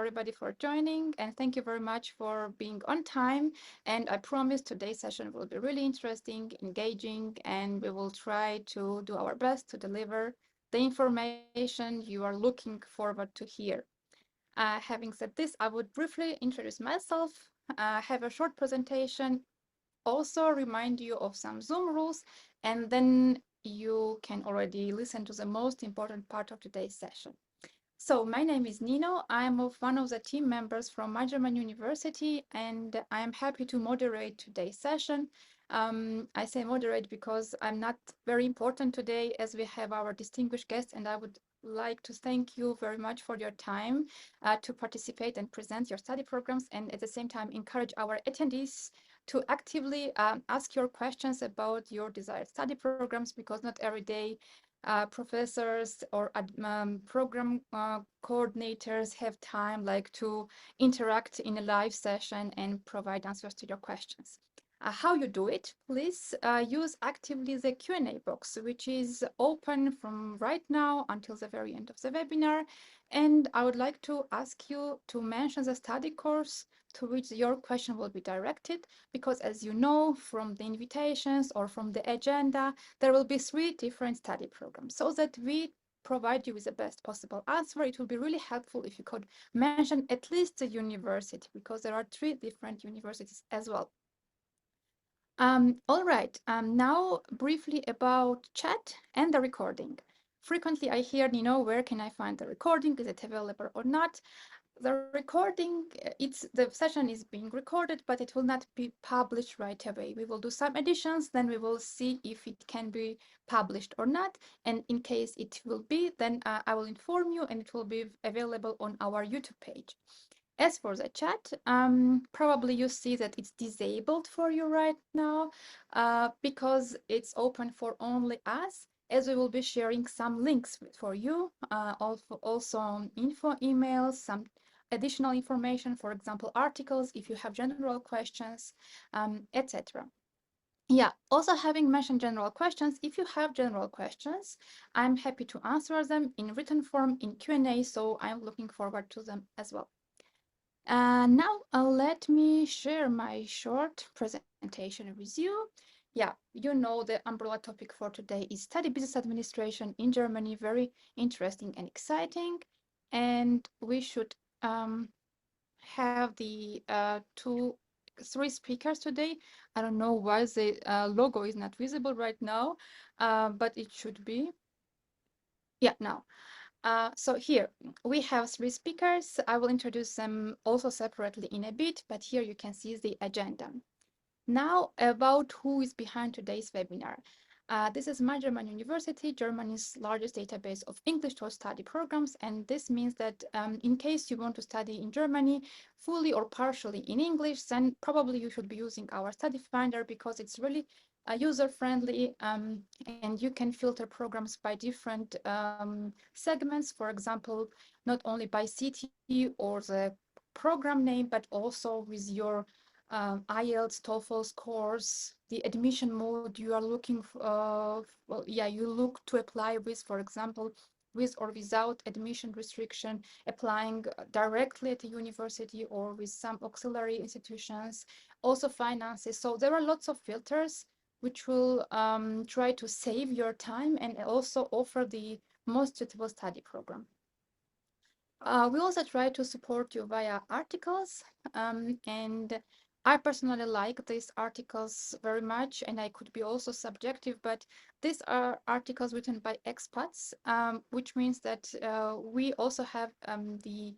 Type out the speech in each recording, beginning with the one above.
everybody for joining, and thank you very much for being on time. And I promise today's session will be really interesting, engaging, and we will try to do our best to deliver the information you are looking forward to hear. Having said this, I would briefly introduce myself, have a short presentation, also remind you of some Zoom rules, and then you can already listen to the most important part of today's session. So my name is Nino. I'm one of the team members from 𝘱𝘕𝘓𝘕 University, and I am happy to moderate today's session. I say moderate because I'm not very important today as we have our distinguished guest, and I would like to thank you very much for your time to participate and present your study programs, and at the same time encourage our attendees to actively ask your questions about your desired study programs, because not every day professors or program coordinators have time like to interact in a live session and provide answers to your questions. How you do it, please use actively the Q&A box, which is open from right now until the very end of the webinar. And I would like to ask you to mention the study course to which your question will be directed, because as you know from the invitations or from the agenda, there will be 3 different study programs. So that we provide you with the best possible answer, it will be really helpful if you could mention at least the university, because there are 3 different universities as well. All right, now briefly about chat and the recording. Frequently I hear, where can I find the recording? Is it available or not? The recording, the session is being recorded, but it will not be published right away. We will do some additions, then we will see if it can be published or not. And in case it will be, then I will inform you and it will be available on our YouTube page. As for the chat, probably you see that it's disabled for you right now because it's open for only us, as we will be sharing some links for you, also info emails, some additional information, for example, articles, if you have general questions, etc. Yeah, also having mentioned general questions, if you have general questions, I'm happy to answer them in written form in Q&A, so I'm looking forward to them as well. Now let me share my short presentation with you. Yeah, you know the umbrella topic for today is study business administration in Germany, very interesting and exciting. And we should have the 3 speakers today. I don't know why the logo is not visible right now, but it should be. Yeah, now. So here we have 3 speakers. I will introduce them also separately in a bit, but here you can see the agenda. Now about who is behind today's webinar. This is 𝘱𝘕𝘓𝘕 University, Germany's largest database of English to study programs. And this means that in case you want to study in Germany fully or partially in English, then probably you should be using our study finder, because it's really user-friendly, and you can filter programs by different segments, for example, not only by city or the program name, but also with your IELTS, TOEFL scores, the admission mode you are looking for, you look to apply with, for example, with or without admission restriction, applying directly at the university or with some auxiliary institutions, also finances. So there are lots of filters which will try to save your time and also offer the most suitable study program. We also try to support you via articles, and I personally like these articles very much, and I could be also subjective, but these are articles written by expats, which means that we also have the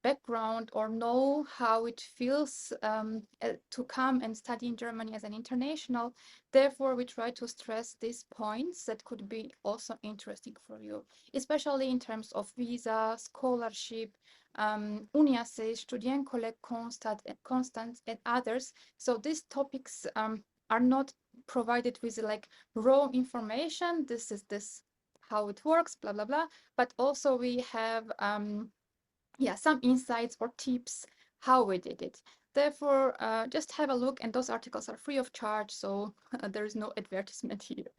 background or know how it feels to come and study in Germany as an international. Therefore, we try to stress these points that could be also interesting for you, especially in terms of visa, scholarship, Uniassist, Studienkolleg Constant, and others. So these topics are not provided with like raw information. This is how it works, blah, blah, blah. But also we have some insights or tips how we did it. Therefore, just have a look, and those articles are free of charge, so there is no advertisement here.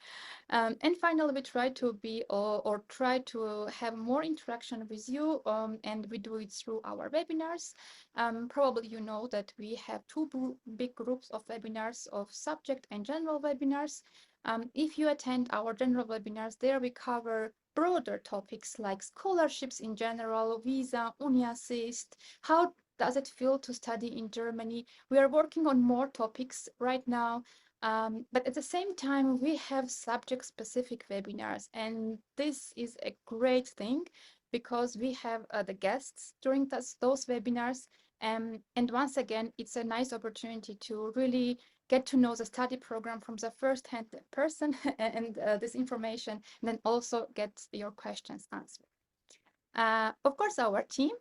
And finally, we try to be or try to have more interaction with you, and we do it through our webinars. Probably you know that we have two big groups of webinars, of subject and general webinars. If you attend our general webinars, there we cover broader topics like scholarships in general, visa, UniAssist, how does it feel to study in Germany? We are working on more topics right now, but at the same time, we have subject-specific webinars, and this is a great thing because we have the guests during those webinars. And once again, it's a nice opportunity to really get to know the study program from the first-hand person and this information, and then also get your questions answered. Of course, our team,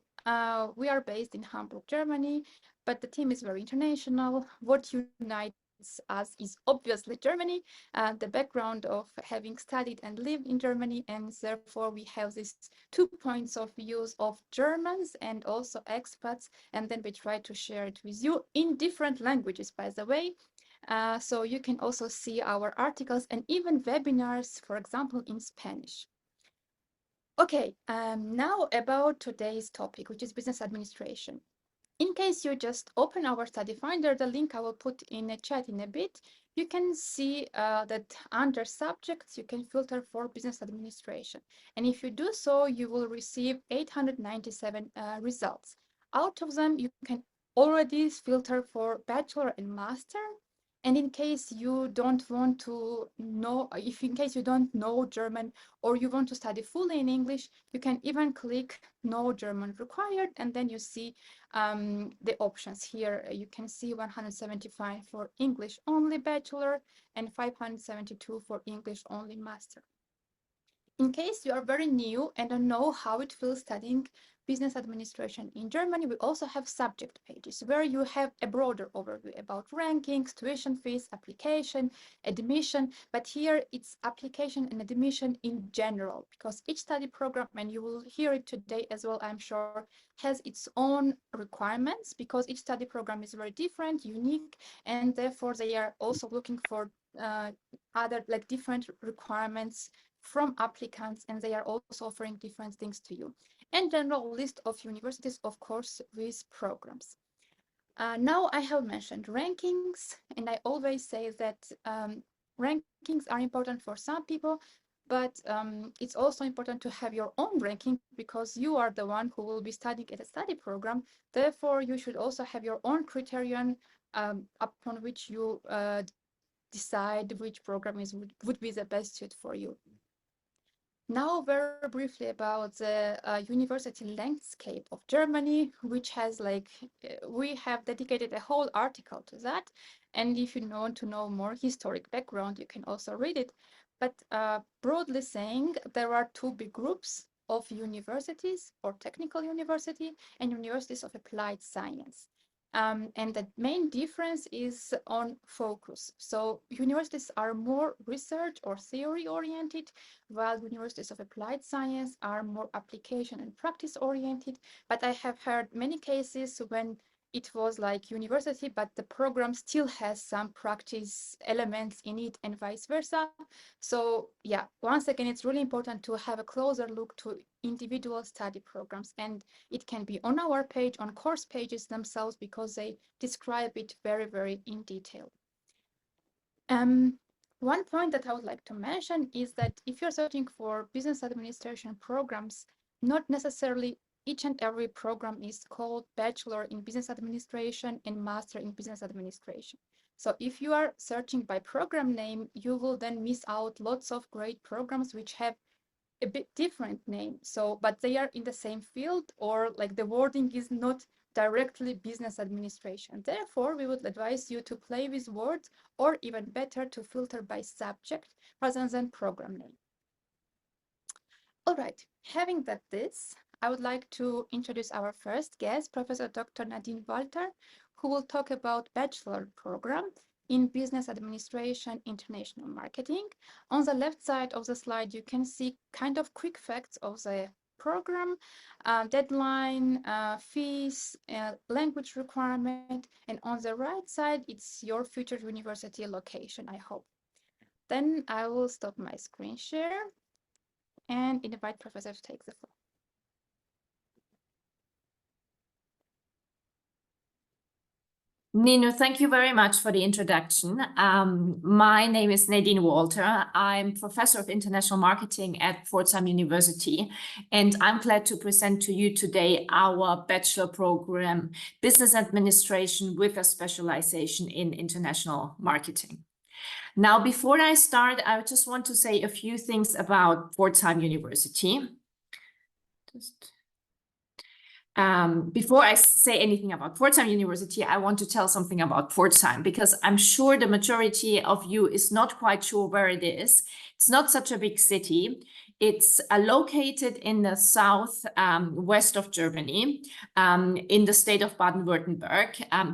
we are based in Hamburg, Germany, but the team is very international. What unites us is obviously Germany, the background of having studied and lived in Germany, and therefore we have these 2 points of views of Germans and also expats, and then we try to share it with you in different languages, by the way. So you can also see our articles and even webinars, for example, in Spanish. Okay, now about today's topic, which is business administration. In case you just open our study finder, the link I will put in a chat in a bit, you can see that under subjects, you can filter for business administration. And if you do so, you will receive 897 results. Out of them, you can already filter for bachelor and master. And in case you don't want to know, if in case you don't know German or you want to study fully in English, you can even click no German required, and then you see the options here. You can see 175 for English only bachelor and 572 for English only master. In case you are very new and don't know how it feels studying business administration in Germany, we also have subject pages where you have a broader overview about rankings, tuition fees, application, admission. But here it's application and admission in general, because each study program, and you will hear it today as well, I'm sure, has its own requirements, because each study program is very different, unique, and therefore they are also looking for other like different requirements from applicants, and they are also offering different things to you. And general list of universities, of course, with programs. Now I have mentioned rankings, and I always say that rankings are important for some people, but it's also important to have your own ranking, because you are the one who will be studying at a study program. Therefore, you should also have your own criterion upon which you decide which program would be the best suit for you. Now, very briefly about the university landscape of Germany, which has we have dedicated a whole article to that. And if you want to know more historic background, you can also read it. But broadly saying, there are two big groups of universities, or technical university and universities of applied science. And the main difference is on focus. So universities are more research or theory oriented, while universities of applied science are more application and practice oriented. But I have heard many cases when it was like university, but the program still has some practice elements in it and vice versa. So yeah, once again, it's really important to have a closer look to individual study programs, and it can be on our page, on course pages themselves, because they describe it very, very in detail. One point that I would like to mention is that if you're searching for business administration programs, not necessarily each and every program is called Bachelor in Business Administration and Master in Business Administration. So if you are searching by program name, you will then miss out lots of great programs which have a bit different name. So, but they are in the same field, or like the wording is not directly business administration. Therefore, we would advise you to play with words, or even better, to filter by subject rather than program name. All right, having that this, I would like to introduce our first guest, Professor Dr. Nadine Walter, who will talk about bachelor program in Business Administration International Marketing. On the left side of the slide, you can see kind of quick facts of the program, deadline, fees, language requirement, and on the right side, it's your future university location, I hope. Then I will stop my screen share and invite Professor to take the floor. Nino, thank you very much for the introduction. My name is 𝘱𝘢𝘷𝘦𝘳𝘵. I'm Professor of International Marketing at 𝘈𝘢𝘳 University, and I'm glad to present to you today our bachelor program, Business Administration with a specialization in International Marketing. Now, before I start, I just want to say a few things about 𝘈𝘢𝘳 University. Before I say anything about 𝘈𝘢𝘳 University, I want to tell something about 𝘈𝘢, because I'm sure the majority of you is not quite sure where it is. It's not such a big city. It's located in the south west of Germany, in the state of Baden-Württemberg.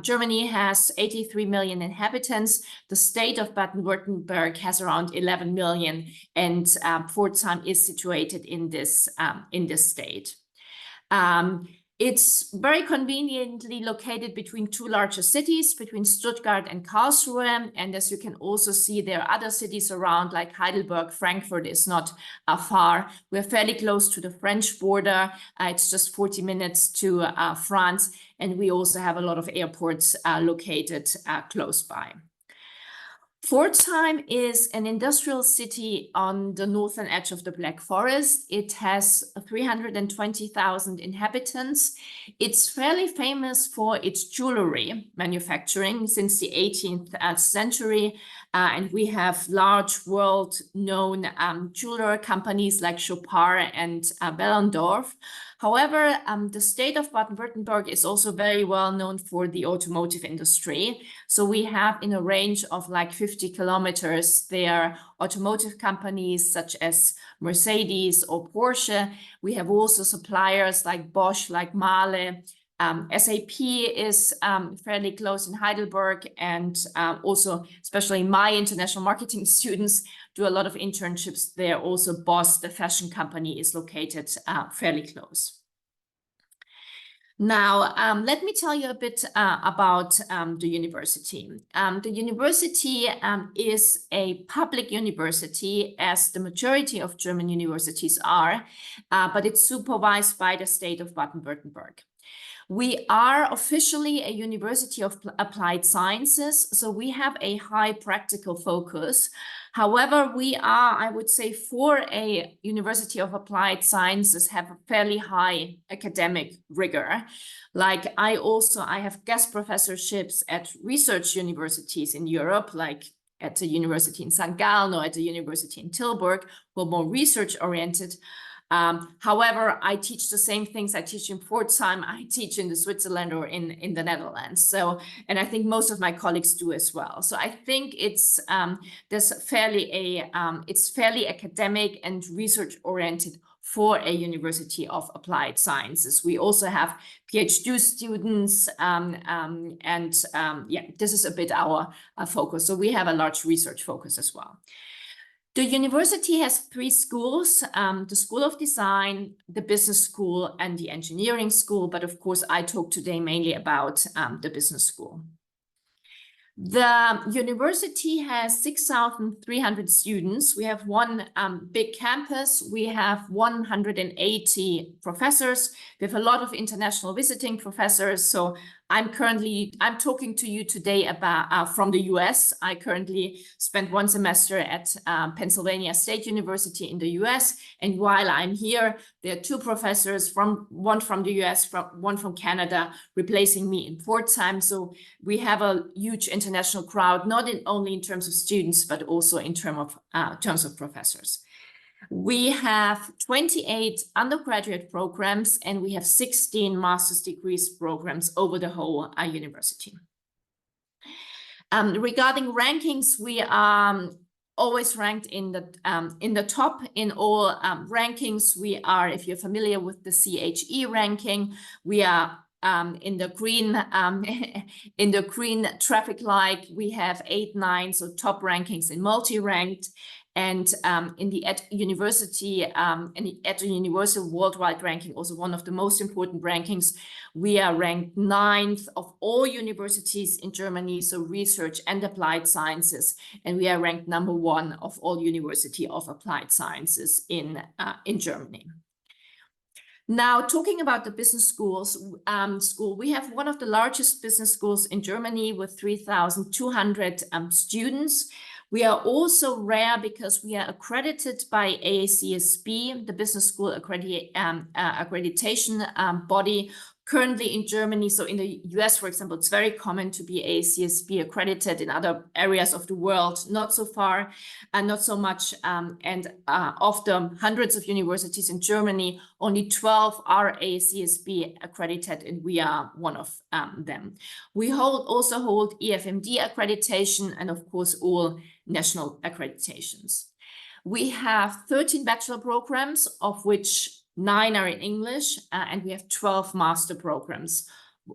Germany has 83 million inhabitants. The state of Baden-Württemberg has around 11 million, and 𝘈𝘢𝘳 is situated in this state. It's very conveniently located between two larger cities, between Stuttgart and Karlsruhe. And as you can also see, there are other cities around, like Heidelberg. Frankfurt is not far. We're fairly close to the French border. It's just 40 minutes to France. And we also have a lot of airports located close by. 𝘈𝘢𝘳 is an industrial city on the northern edge of the Black Forest. It has 320,000 inhabitants. It's fairly famous for its jewelry manufacturing since the 18th century. And we have large world-known jeweler companies like 𝘱𝘢𝘪𝘷𝘦 and Bellendorf. However, the state of Baden-Württemberg is also very well known for the automotive industry. So we have, in a range of like 50 kilometers, there automotive companies such as Mercedes or Porsche. We have also suppliers like Bosch, like Mahle. SAP is fairly close in Heidelberg, and also, especially my international marketing students do a lot of internships there. Also, Boss, the fashion company, is located fairly close. Now, let me tell you a bit about the university. The university is a public university, as the majority of German universities are, but it's supervised by the state of Baden-Württemberg. We are officially a University of Applied Sciences, so we have a high practical focus. However, we are, I would say, for a University of Applied Sciences, have a fairly high academic rigor. Like I have guest professorships at research universities in Europe, like at the university in St. Gallen or at the university in Tilburg, who are more research oriented. However, I teach the same things I teach in 𝘈𝘢𝘳, I teach in Switzerland or in the Netherlands. So, and I think most of my colleagues do as well. So I think it's it's fairly academic and research oriented for a University of Applied Sciences. We also have PhD students, this is a bit our focus. So we have a large research focus as well. The university has 3 schools, the School of Design, the Business School, and the Engineering School. But of course, I talk today mainly about the Business School. The university has 6,300 students. We have one big campus. We have 180 professors. We have a lot of international visiting professors. So I'm talking to you today about from the US. I currently spent 1 semester at Pennsylvania State University in the US. And while I'm here, there are 2 professors, one from the US, one from Canada, replacing me in 𝘈𝘢𝘳. So we have a huge international crowd, not only in terms of students, but also in terms of professors. We have 28 undergraduate programs, and we have 16 master's degrees programs over the whole university. Regarding rankings, we are always ranked in the top in all rankings. We are, if you're familiar with the CHE ranking, we are in the green traffic light. We have 8, 9, so top rankings in multi-ranked. And in the university, at the universal worldwide ranking, also one of the most important rankings, we are ranked 9th of all universities in Germany, so research and applied sciences, and we are ranked number 1 of all University of Applied Sciences in Germany. Now, talking about the business schools, we have one of the largest business schools in Germany with 3,200 students. We are also rare because we are accredited by AACSB, the business school accreditation body, currently in Germany. So in the US, for example, it's very common to be AACSB accredited. In other areas of the world, not so far and not so much. And of the hundreds of universities in Germany, only 12 are AACSB accredited, and we are one of them. We also hold EFMD accreditation and, of course, all national accreditations. We have 13 bachelor programs, of which 9 are in English, and we have 12 master programs,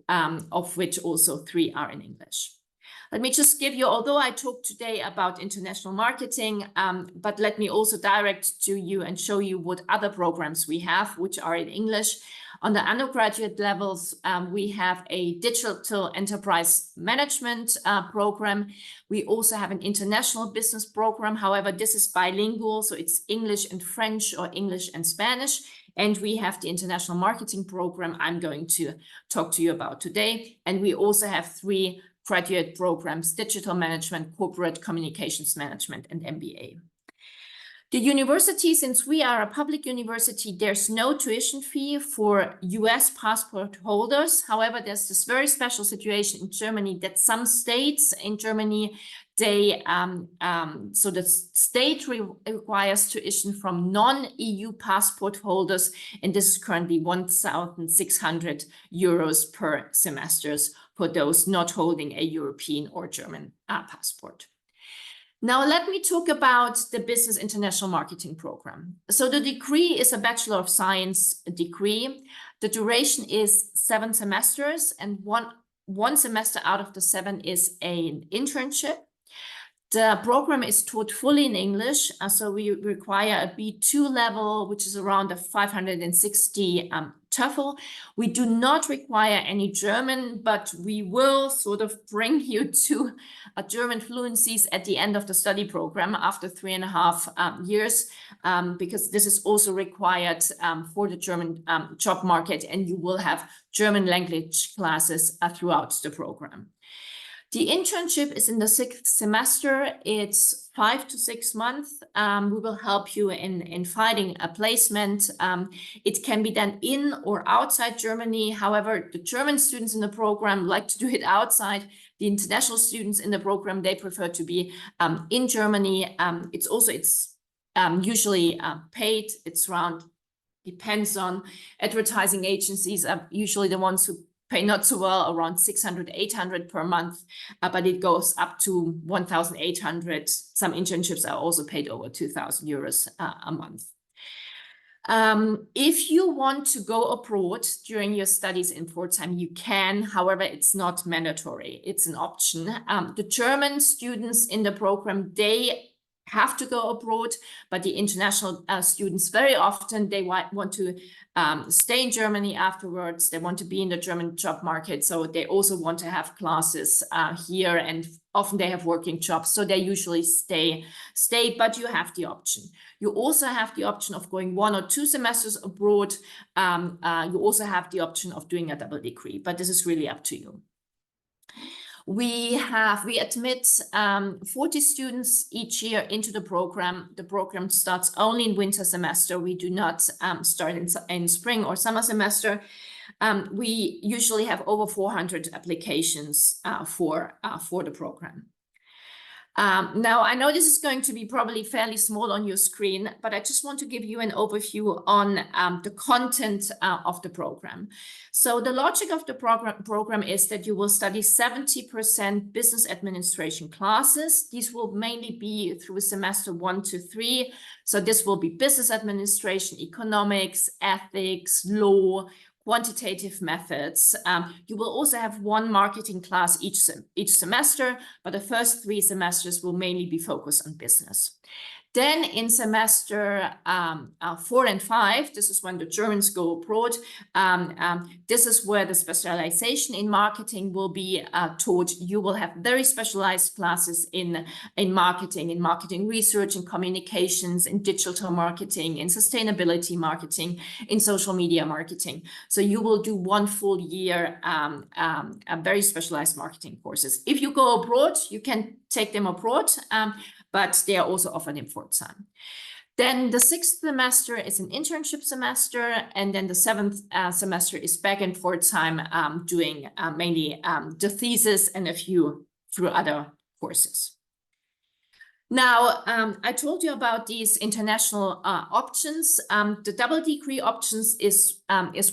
of which also 3 are in English. Let me just give you, although I talked today about international marketing, but let me also direct to you and show you what other programs we have, which are in English. On the undergraduate levels, we have a digital enterprise management program. We also have an international business program. However, this is bilingual, so it's English and French or English and Spanish. And we have the international marketing program I'm going to talk to you about today. And we also have 3 graduate programs: digital management, corporate communications management, and MBA. The university, since we are a public university, there's no tuition fee for US passport holders. However, there's this very special situation in Germany that some states in Germany, so the state requires tuition from non-EU passport holders, and this is currently 1,600 euros per semester for those not holding a European or German passport. Now, let me talk about the Business International Marketing Program. So the degree is a Bachelor of Science degree. The duration is 7 semesters, and one semester out of the 7 is an internship. The program is taught fully in English, so we require a B2 level, which is around a 560 TOEFL. We do not require any German, but we will sort of bring you to a German fluencies at the end of the study program after 3.5 years, because this is also required for the German job market, and you will have German language classes throughout the program. The internship is in the 6th semester. It's 5 to 6 months. We will help you in finding a placement. It can be done in or outside Germany. However, the German students in the program like to do it outside. The international students in the program, they prefer to be in Germany. It's usually paid. It's around, depends on advertising agencies, usually the ones who pay not so well, around 600, 800 per month, but it goes up to 1,800. Some internships are also paid over 2,000 euros a month. If you want to go abroad during your studies in Pforzheim, you can. However, it's not mandatory. It's an option. The German students in the program, they have to go abroad, but the international students, very often they want to stay in Germany afterwards. They want to be in the German job market, so they also want to have classes here, and often they have working jobs, so they usually stay, but you have the option. You also have the option of going 1 or 2 semesters abroad. You also have the option of doing a double degree, but this is really up to you. We admit 40 students each year into the program. The program starts only in winter semester. We do not start in spring or summer semester. We usually have over 400 applications for the program. Now, I know this is going to be probably fairly small on your screen, but I just want to give you an overview on the content of the program. So the logic of the program is that you will study 70% business administration classes. These will mainly be through semester 1 to 3. So this will be business administration, economics, ethics, law, quantitative methods. You will also have 1 marketing class each semester, but the first 3 semesters will mainly be focused on business. Then in semester 4 and 5, this is when the Germans go abroad. This is where the specialization in marketing will be taught. You will have very specialized classes in marketing research, in communications, in digital marketing, in sustainability marketing, in social media marketing. So you will do 1 full year very specialized marketing courses. If you go abroad, you can take them abroad, but they are also offered in Pforzheim. Then the 6th semester is an internship semester, and then the 7th semester is back in Pforzheim doing mainly the thesis and a few other courses. Now, I told you about these international options. The double degree options is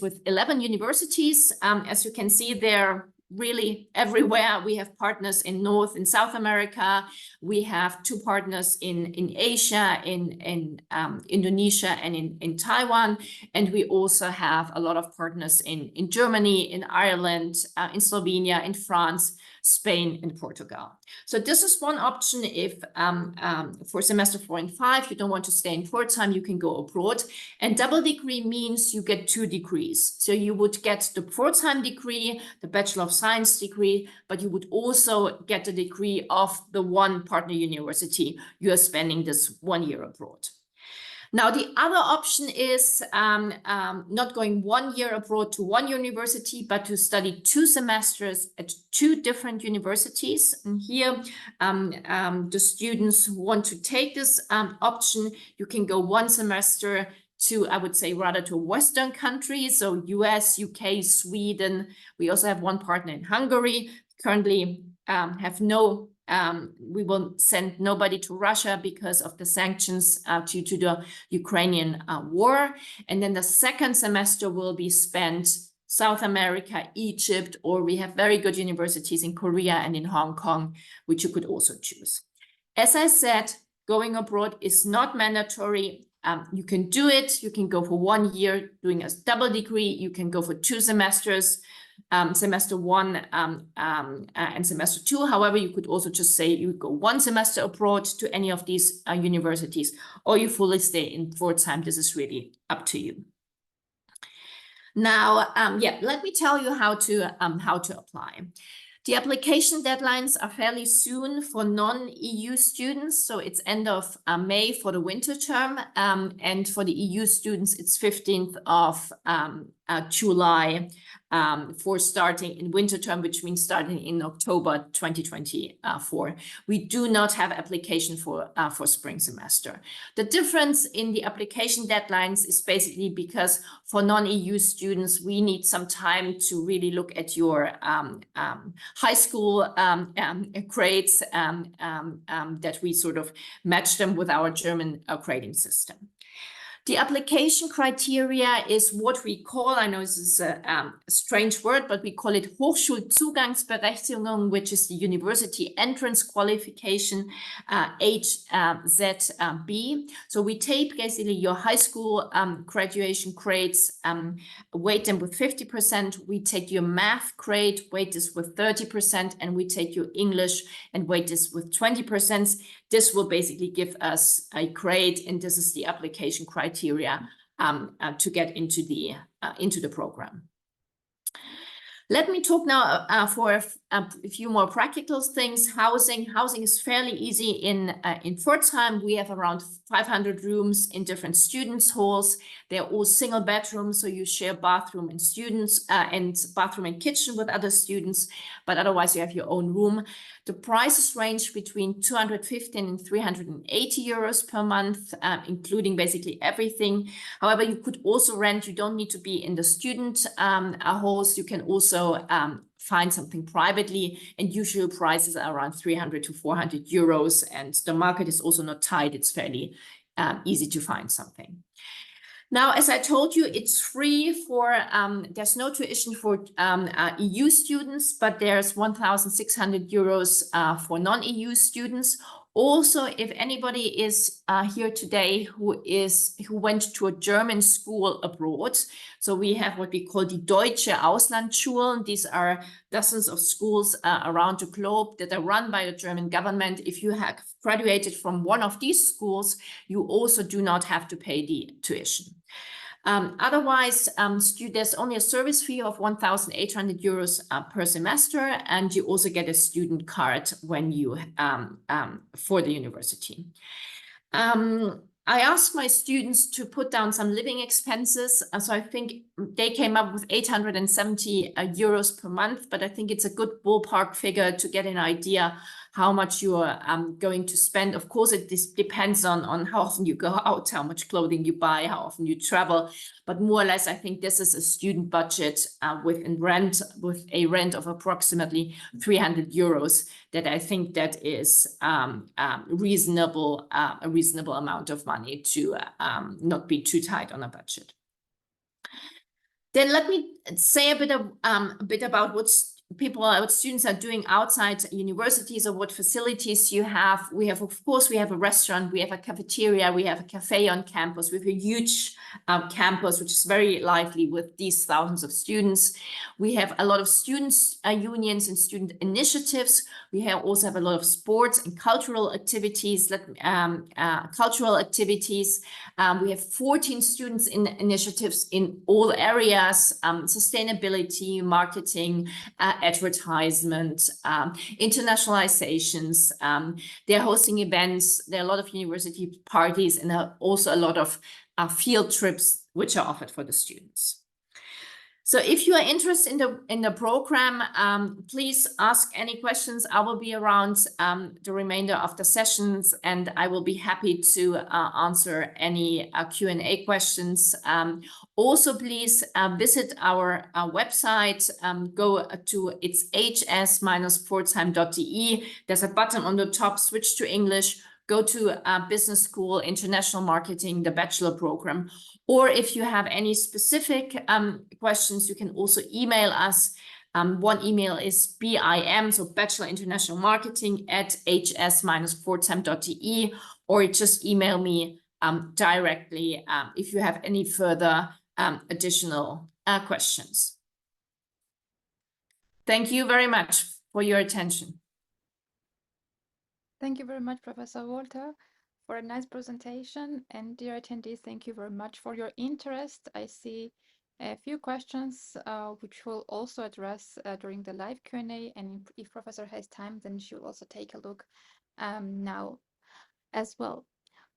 with 11 universities. As you can see, they're really everywhere. We have partners in North and South America. We have 2 partners in Asia, in Indonesia, and in Taiwan. And we also have a lot of partners in Germany, in Ireland, in Slovenia, in France, Spain, and Portugal. So this is one option. If for semester 4 and 5, you don't want to stay in Pforzheim, you can go abroad. And double degree means you get 2 degrees. So you would get the Pforzheim degree, the Bachelor of Science degree, but you would also get the degree of the one partner university you are spending this 1 year abroad. Now, the other option is not going 1 year abroad to one university, but to study 2 semesters at 2 different universities. And here, the students who want to take this option, you can go 1 semester to, I would say, rather to Western countries, so US, UK, Sweden. We also have 1 partner in Hungary. Currently have no we will send nobody to Russia because of the sanctions due to the Ukrainian war. And then the 2nd semester will be spent South America, Egypt, or we have very good universities in Korea and in Hong Kong, which you could also choose. As I said, going abroad is not mandatory. You can do it. You can go for 1 year doing a double degree. You can go for 2 semesters. Semester 1 and semester 2. However, you could also just say you go 1 semester abroad to any of these universities, or you fully stay in Pforzheim. This is really up to you. Now, let me tell you how to apply. The application deadlines are fairly soon for non-EU students, so it's end of May for the winter term, and for the EU students, it's 15th of July for starting in winter term, which means starting in October 2024. We do not have application for spring semester. The difference in the application deadlines is basically because for non-EU students, we need some time to really look at your high school grades that we sort of match them with our German grading system. The application criteria is what we call, I know this is a strange word, but we call it Hochschulzugangsberechtigung, which is the university entrance qualification, HZB. So we take basically your high school graduation grades, weight them with 50%. We take your math grade, weight this with 30%, and we take your English and weight this with 20%. This will basically give us a grade, and this is the application criteria to get into the program. Let me talk now for a few more practical things. Housing is fairly easy in Pforzheim. We have around 500 rooms in different students' halls. They're all single bedrooms, so you share bathroom and bathroom and kitchen with other students, but otherwise you have your own room. The prices range between 215 and 380 euros per month, including basically everything. However, you could also rent. You don't need to be in the student halls. You can also find something privately, and usual prices are around 300 to 400 euros, and the market is also not tight. It's fairly easy to find something. Now, as I told you, it's free for, there's no tuition for EU students, but there's 1,600 euros for non-EU students. Also, if anybody is here today who went to a German school abroad, so we have what we call the 𝘗𝘀𝘀 Auslandsschulen. These are dozens of schools around the globe that are run by the German government. If you have graduated from one of these schools, you also do not have to pay the tuition. Otherwise, there's only a service fee of 1,800 euros per semester, and you also get a student card when you for the university. I asked my students to put down some living expenses. So I think they came up with 870 euros per month, but I think it's a good ballpark figure to get an idea how much you are going to spend. Of course, it depends on how often you go out, how much clothing you buy, how often you travel. But more or less, I think this is a student budget with a rent of approximately 300 euros that I think that is reasonable, a reasonable amount of money to not be too tight on a budget. Then let me say a bit about what students are doing outside universities, or what facilities you have. Of course, we have a restaurant, we have a cafeteria, we have a cafe on campus. We have a huge campus, which is very lively with these thousands of students. We have a lot of students' unions and student initiatives. We also have a lot of sports and cultural activities. We have 14 students in initiatives in all areas: sustainability, marketing, advertisement, internationalizations. They're hosting events. There are a lot of university parties, and also a lot of field trips which are offered for the students. So if you are interested in the program, please ask any questions. I will be around the remainder of the sessions, and I will be happy to answer any Q&A questions. Also, please visit our website. Go to ℕ𝑠-pforzheim.de. There's a button on the top, switch to English. Go to business school, international marketing, the bachelor program. Or if you have any specific questions, you can also email us. One email is BIM, so Bachelor International Marketing, at ℕ-pforzheim.de, or just email me directly if you have any further additional questions. Thank you very much for your attention. Thank you very much, Professor Walter, for a nice presentation. And dear attendees, thank you very much for your interest. I see a few questions which we'll also address during the live Q&A. And if Professor has time, then she will also take a look now as well.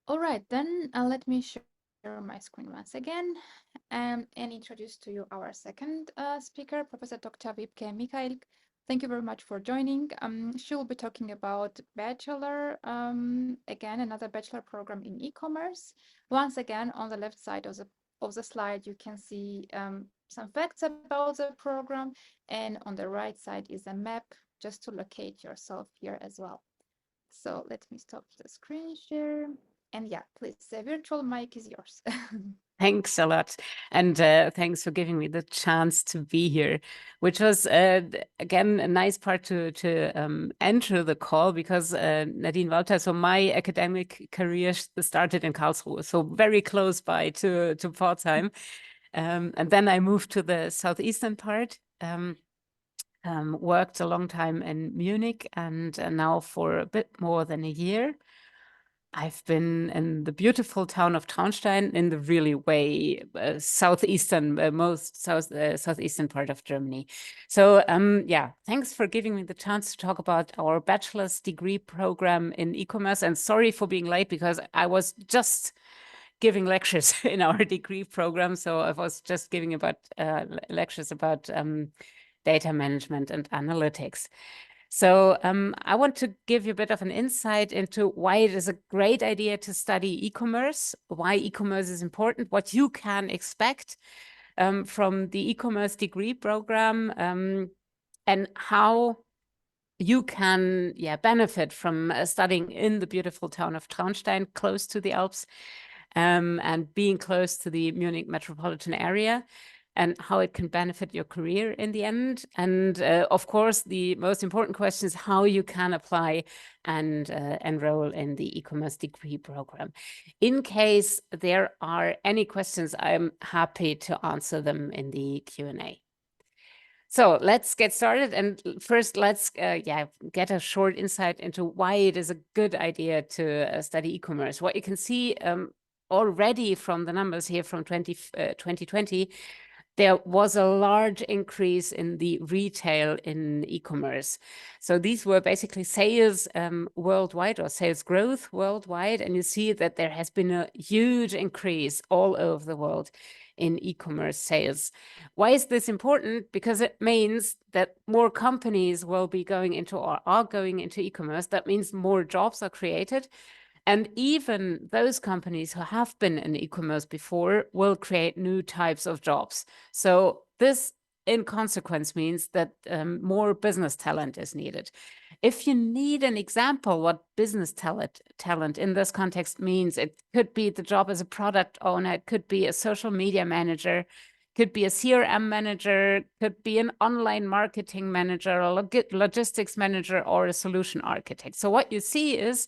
All right, then let me share my screen once again and introduce to you our second speaker, Professor Dr. 𝘱𝘢𝘊𝘆. Thank you very much for joining. She will be talking about bachelor, again, another bachelor program in e-commerce. Once again, on the left side of the slide, you can see some facts about the program. And on the right side is a map just to locate yourself here as well. So let me stop the screen share. And yeah, please, the virtual mic is yours. Thanks a lot. And thanks for giving me the chance to be here, which was, again, a nice part to enter the call, because Nadine Walter, so my academic career started in Karlsruhe, so very close by to Pforzheim. And then I moved to the southeastern part, worked a long time in Munich, and now for a bit more than a year, I've been in the beautiful town of Traunstein, in the really way southeastern, southeastern part of Germany. So yeah, thanks for giving me the chance to talk about our bachelor's degree program in e-commerce. And sorry for being late, because I was just giving lectures in our degree program. So I was just giving about lectures about data management and analytics. So I want to give you a bit of an insight into why it is a great idea to study e-commerce, why e-commerce is important, what you can expect from the e-commerce degree program, and how you can benefit from studying in the beautiful town of Traunstein, close to the Alps, and being close to the Munich metropolitan area. and how it can benefit your career in the end. And of course, the most important question is how you can apply and enroll in the e-commerce degree program. In case there are any questions, I'm happy to answer them in the Q&A. So let's get started. And first, let's get a short insight into why it is a good idea to study e-commerce. What you can see already from the numbers here from 2020, there was a large increase in the retail in e-commerce. So these were basically sales worldwide, or sales growth worldwide. And you see that there has been a huge increase all over the world in e-commerce sales. Why is this important? Because it means that more companies will be going into or are going into e-commerce. That means more jobs are created. And even those companies who have been in e-commerce before will create new types of jobs. So this, in consequence, means that more business talent is needed. If you need an example what business talent in this context means, it could be the job as a product owner, it could be a social media manager, could be a CRM manager, could be an online marketing manager, a logistics manager, or a solution architect. So what you see is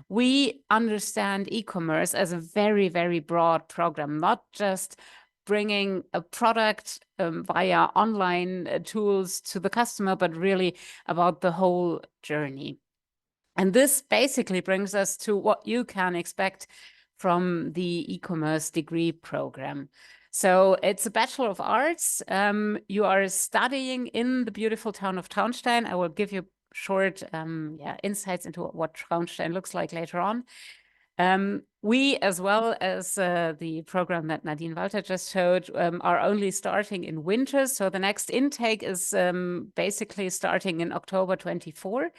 we understand e-commerce as a very, very broad program, not just bringing a product via online tools to the customer, but really about the whole journey. And this basically brings us to what you can expect from the e-commerce degree program. So it's a Bachelor of Arts. You are studying in the beautiful town of Traunstein. I will give you short insights into what Traunstein looks like later on. We, as well as the program that Nadine Walter just showed, are only starting in winter. So the next intake is basically starting in October 24.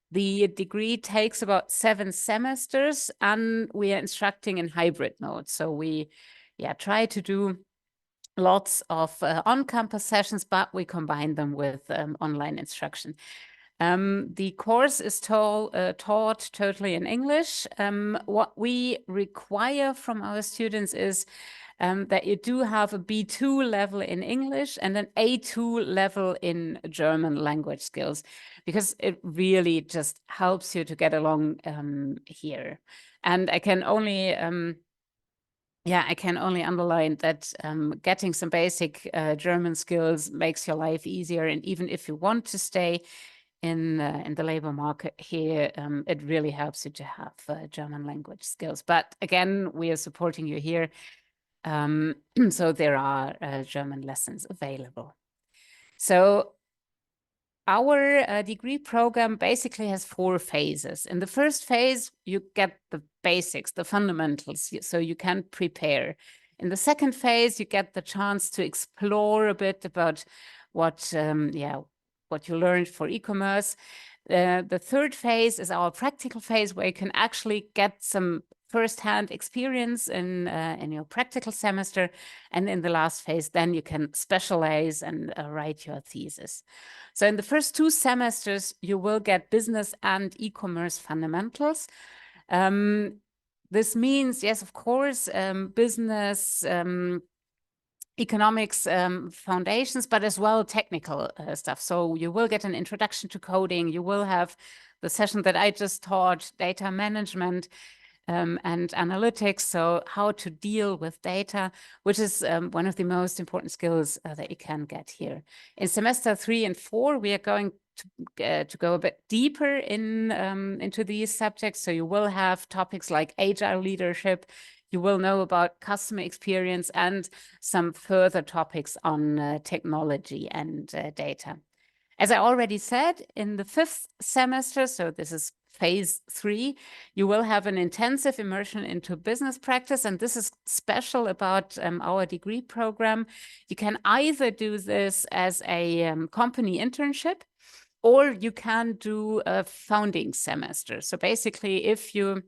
The degree takes about 7 semesters, and we are instructing in hybrid mode. So we try to do lots of on-campus sessions, but we combine them with online instruction. The course is taught totally in English. What we require from our students is that you do have a B2 level in English and an A2 level in German language skills, because it really just helps you to get along here. And I can only underline that getting some basic German skills makes your life easier. And even if you want to stay in the labor market here, it really helps you to have German language skills. But again, we are supporting you here. So there are German lessons available. So our degree program basically has 4 phases. In the first phase, you get the basics, the fundamentals, so you can prepare. In the second phase, you get the chance to explore a bit about what you learned for e-commerce. The third phase is our practical phase, where you can actually get some first-hand experience in your practical semester. And in the last phase, then you can specialize and write your thesis. So in the first 2 semesters, you will get business and e-commerce fundamentals. This means, yes, of course, business, economics foundations, but as well technical stuff. So you will get an introduction to coding. You will have the session that I just taught, data management and analytics. So how to deal with data, which is one of the most important skills that you can get here. In semester 3 and 4, we are going to go a bit deeper into these subjects. So you will have topics like agile leadership. You will know about customer experience and some further topics on technology and data. As I already said, in the 5th semester, so this is phase 3, you will have an intensive immersion into business practice. And this is special about our degree program. You can either do this as a company internship, or you can do a founding semester. So basically, if you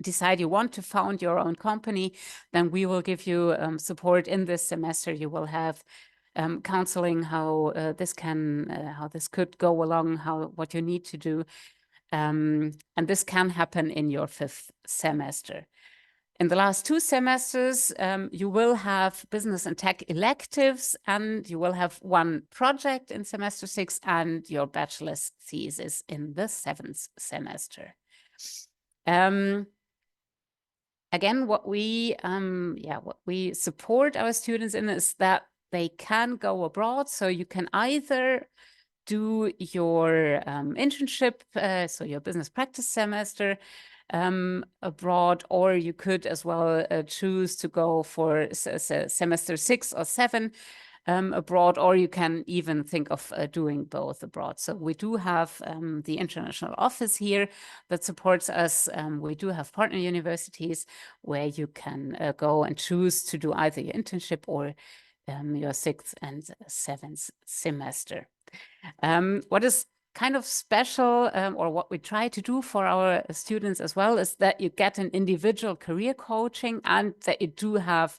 decide you want to found your own company, then we will give you support in this semester. You will have counseling how this could go along, what you need to do. And this can happen in your 5th semester. In the last 2 semesters, you will have business and tech electives, and you will have 1 project in semester 6 and your bachelor's thesis in the 7th semester. Again, what we support our students in is that they can go abroad. So you can either do your internship, so your business practice semester abroad, or you could as well choose to go for semester 6 or 7 abroad, or you can even think of doing both abroad. So we do have the international office here that supports us. We do have partner universities where you can go and choose to do either your internship or your 6th and 7th semester. What is kind of special, or what we try to do for our students as well, is that you get an individual career coaching and that you do have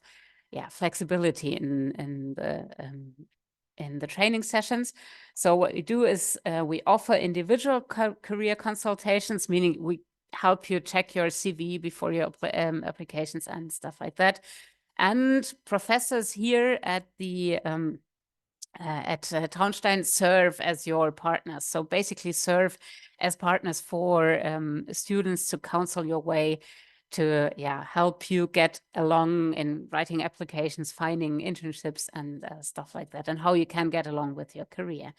flexibility in the training sessions. So what we do is we offer individual career consultations, meaning we help you check your CV before your applications and stuff like that. And professors here at the Traunstein serve as your partners. So basically serve as partners for students to counsel your way to help you get along in writing applications, finding internships and stuff like that, and how you can get along with your career.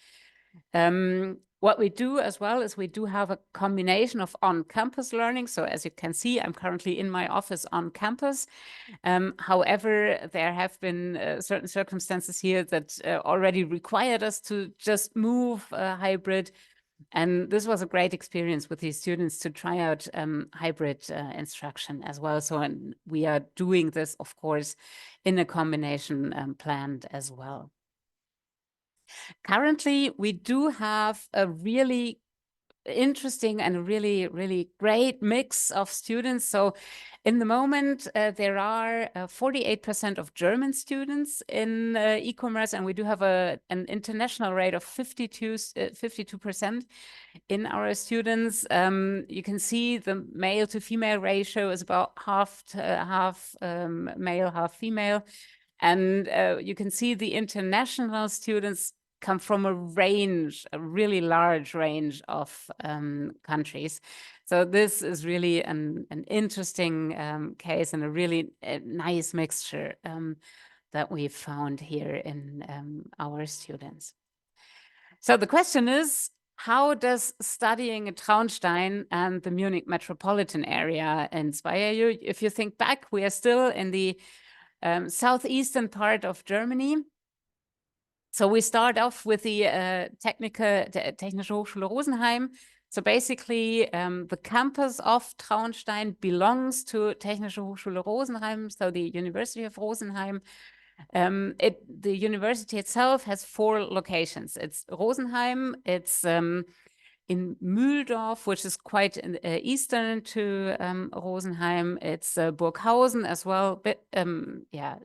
What we do as well is we do have a combination of on-campus learning. So as you can see, I'm currently in my office on campus. However, there have been certain circumstances here that already required us to just move hybrid. And this was a great experience with these students to try out hybrid instruction as well. So we are doing this, of course, in a combination planned as well. Currently, we do have a really interesting and a really, really great mix of students. So in the moment, there are 48% of German students in e-commerce, and we do have an international rate of 52% in our students. You can see the male to female ratio is about half male, half female. And you can see the international students come from a really large range of countries. So this is really an interesting case and a really nice mixture that we've found here in our students. So the question is, how does studying at Traunstein and the Munich metropolitan area inspire you? If you think back, we are still in the southeastern part of Germany. So we start off with the Technische Hochschule Rosenheim. So basically, the campus of Traunstein belongs to Technische Hochschule Rosenheim, so the University of Rosenheim. The university itself has 4 locations. It's Rosenheim, it's in Mühldorf, which is quite eastern to Rosenheim. It's Burghausen as well, bit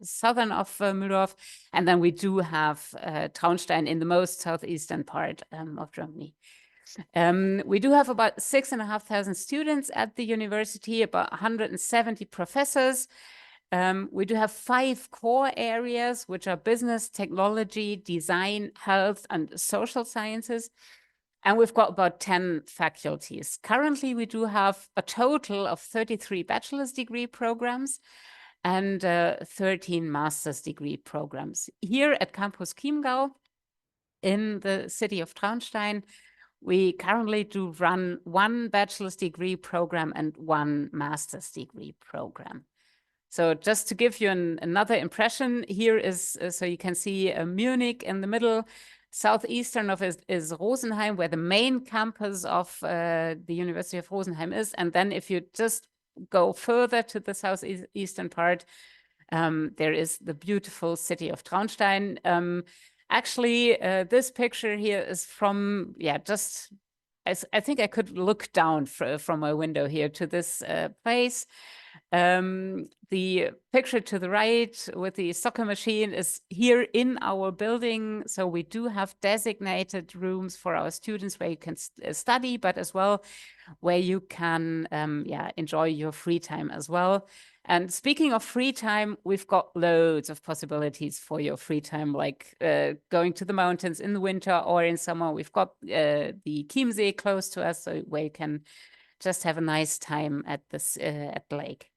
southern of Mühldorf. And then we do have Traunstein in the most southeastern part of Germany. We do have about 6,500 students at the university, about 170 professors. We do have 5 core areas, which are business, technology, design, health, and social sciences. And we've got about 10 faculties. Currently, we do have a total of 33 bachelor's degree programs and 13 master's degree programs. Here at Campus Chiemgau, in the city of Traunstein, we currently do run 1 bachelor's degree program and 1 master's degree program. So just to give you another impression, here is, so you can see Munich in the middle. Southeastern of it is Rosenheim, where the main campus of the University of Rosenheim is. And then if you just go further to the southeastern part, there is the beautiful city of Traunstein. Actually, this picture here is from, I think I could look down from my window here to this place. The picture to the right with the soccer machine is here in our building. So we do have designated rooms for our students where you can study, but as well where you can enjoy your free time as well. And speaking of free time, we've got loads of possibilities for your free time, like going to the mountains in the winter or in summer. We've got the 𝘗𝘢𝘳𝘵𝘳𝘵 close to us, so where you can just have a nice time at this at the lake.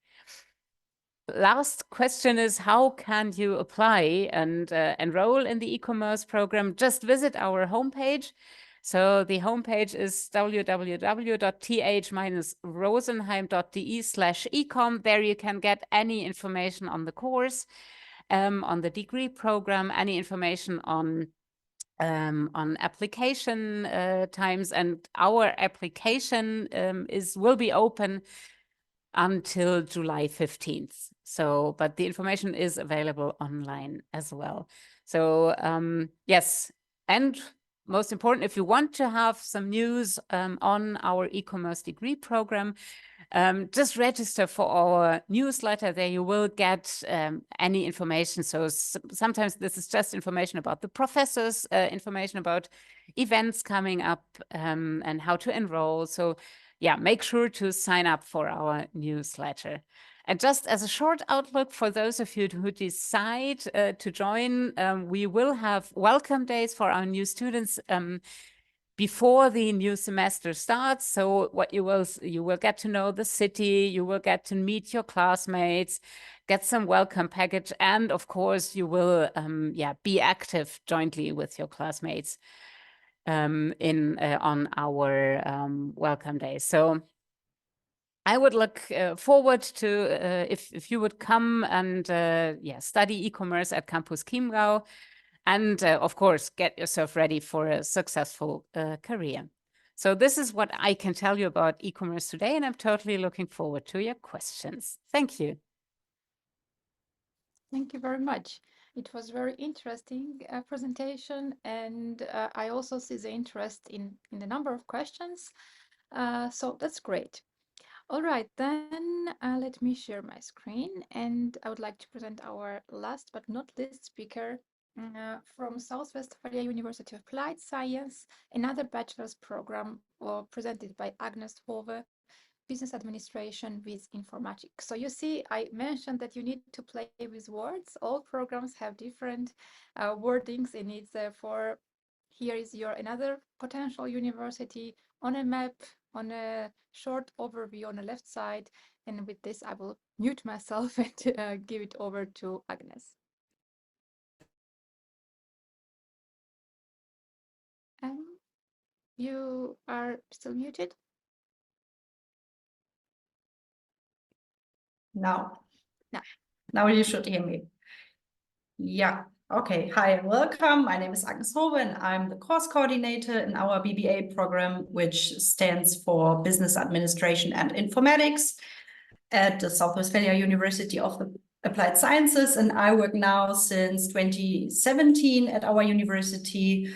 Last question is, how can you apply and enroll in the e-commerce program? Just visit our homepage. So the homepage is www.th-rosenheim.de/ecom. There you can get any information on the course, on the degree program, any information on application times, and our application will be open until July 15th. So, but the information is available online as well. So yes, and most important, if you want to have some news on our e-commerce degree program, just register for our newsletter. There you will get any information. So sometimes this is just information about the professors, information about events coming up, and how to enroll. So yeah, make sure to sign up for our newsletter. And just as a short outlook for those of you who decide to join, we will have welcome days for our new students before the new semester starts. So what you will get to know the city, you will get to meet your classmates, get some welcome package, and of course you will be active jointly with your classmates on our welcome day. So I would look forward to if you would come and study e-commerce at Campus Chiemgau, and of course get yourself ready for a successful career. So this is what I can tell you about e-commerce today, and I'm totally looking forward to your questions. Thank you. Thank you very much. It was very interesting presentation, and I also see the interest in the number of questions. So that's great. All right, then let me share my screen, and I would like to present our last but not least speaker from South Westphalia University of Applied Science, another bachelor's program presented by Agnes Howe, Business Administration with Informatics. So you see, I mentioned that you need to play with words. All programs have different wordings in it. Therefore, here is your another potential university on a map, on a short overview on the left side. And with this, I will mute myself and give it over to Agnes. You are still muted? Now. No. Now you should hear me. Yeah. Okay. Hi and welcome. My name is Agnes Howe, and I'm the course coordinator in our BBA program, which stands for Business Administration and Informatics at the South Westphalia University of the Applied Sciences. And I work now since 2017 at our university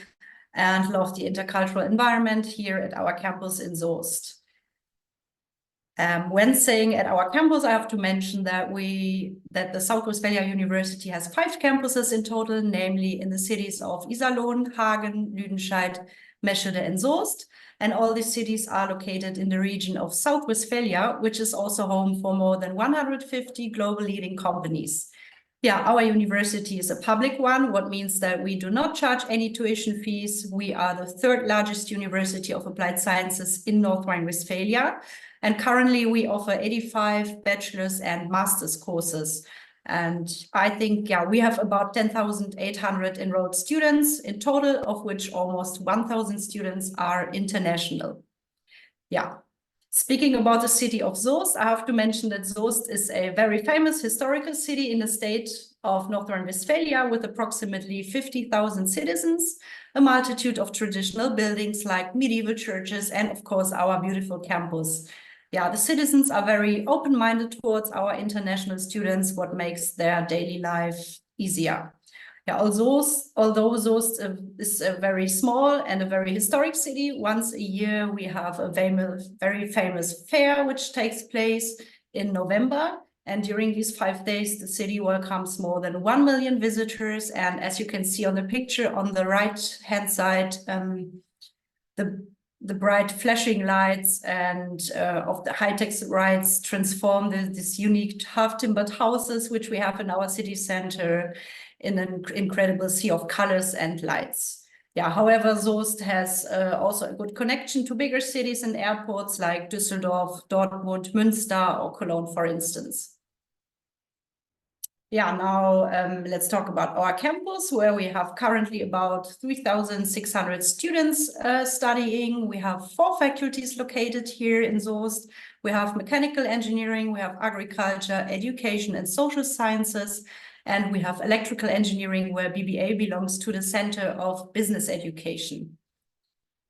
and love the intercultural environment here at our campus in Soest. When saying at our campus, I have to mention that the South Westphalia University has 5 campuses in total, namely in the cities of Iserlohn, Hagen, Lüdenscheid, Meschede, and Soest. And all these cities are located in the region of South Westphalia, which is also home for more than 150 global leading companies. Yeah, our university is a public one, what means that we do not charge any tuition fees. We are the 3rd largest university of applied sciences in North Rhine-Westphalia. And currently we offer 85 bachelor's and master's courses. And I think, we have about 10,800 enrolled students in total, of which almost 1,000 students are international. Yeah. Speaking about the city of Soest, I have to mention that Soest is a very famous historical city in the state of North Rhine-Westphalia with approximately 50,000 citizens, a multitude of traditional buildings like medieval churches, and of course our beautiful campus. Yeah, the citizens are very open-minded towards our international students, what makes their daily life easier. Yeah, although Soest is a very small and a very historic city, once a year we have a very famous fair which takes place in November And during these 5 days, the city welcomes more than 1 million visitors. And as you can see on the picture on the right-hand side, the bright flashing lights and of the high-tech rides transform this unique half-timbered houses, which we have in our city center, in an incredible sea of colors and lights. Yeah, however, Soest has also a good connection to bigger cities and airports like Düsseldorf, Dortmund, Münster, or Cologne, for instance. Yeah, now let's talk about our campus, where we have currently about 3,600 students studying. We have 4 faculties located here in Soest. We have mechanical engineering, we have agriculture, education, and social sciences, and we have electrical engineering, where BBA belongs to the Center of Business Education.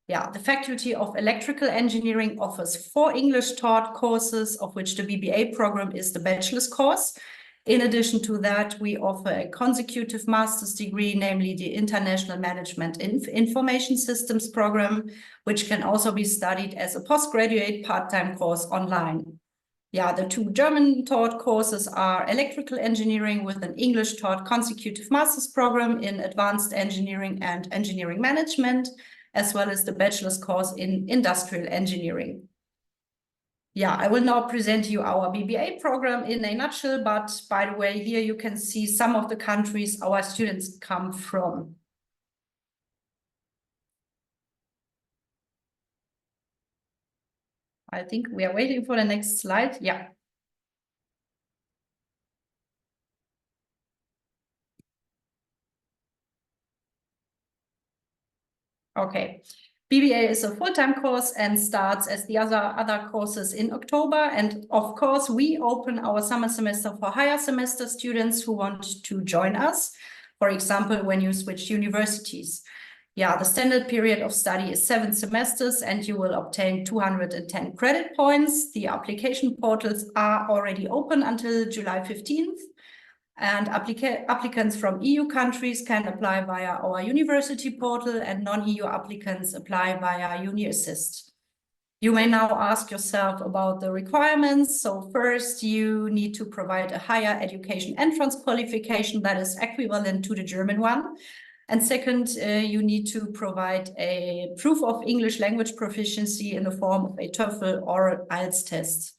Yeah, the Faculty of Electrical Engineering offers 4 English taught courses, of which the BBA program is the bachelor's course. In addition to that, we offer a consecutive master's degree, namely the International Management Information Systems program, which can also be studied as a postgraduate part-time course online. Yeah, the 2 German taught courses are electrical engineering with an English taught consecutive master's program in advanced engineering and engineering management, as well as the bachelor's course in industrial engineering. Yeah, I will now present you our BBA program in a nutshell, but by the way, here you can see some of the countries our students come from. I think we are waiting for the next slide. Yeah. Okay. BBA is a full-time course and starts as the other courses in October. And of course, we open our summer semester for higher semester students who want to join us. For example, when you switch universities. Yeah, the standard period of study is 7 semesters and you will obtain 210 credit points. The application portals are already open until July 15th. And applicants from EU countries can apply via our university portal, and non-EU applicants apply via UniAssist. You may now ask yourself about the requirements. So first, you need to provide a higher education entrance qualification that is equivalent to the German one. And second, you need to provide a proof of English language proficiency in the form of a TOEFL or IELTS test.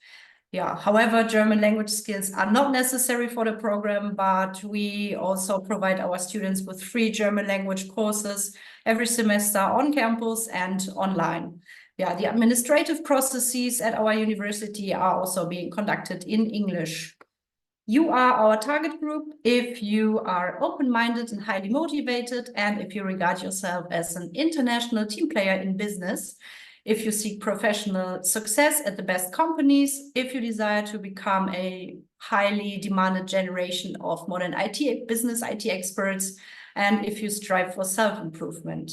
Yeah, however, German language skills are not necessary for the program, but we also provide our students with free German language courses every semester on campus and online. Yeah, the administrative processes at our university are also being conducted in English. You are our target group if you are open-minded and highly motivated, and if you regard yourself as an international team player in business. If you seek professional success at the best companies, if you desire to become a highly demanded generation of modern business IT experts, and if you strive for self-improvement.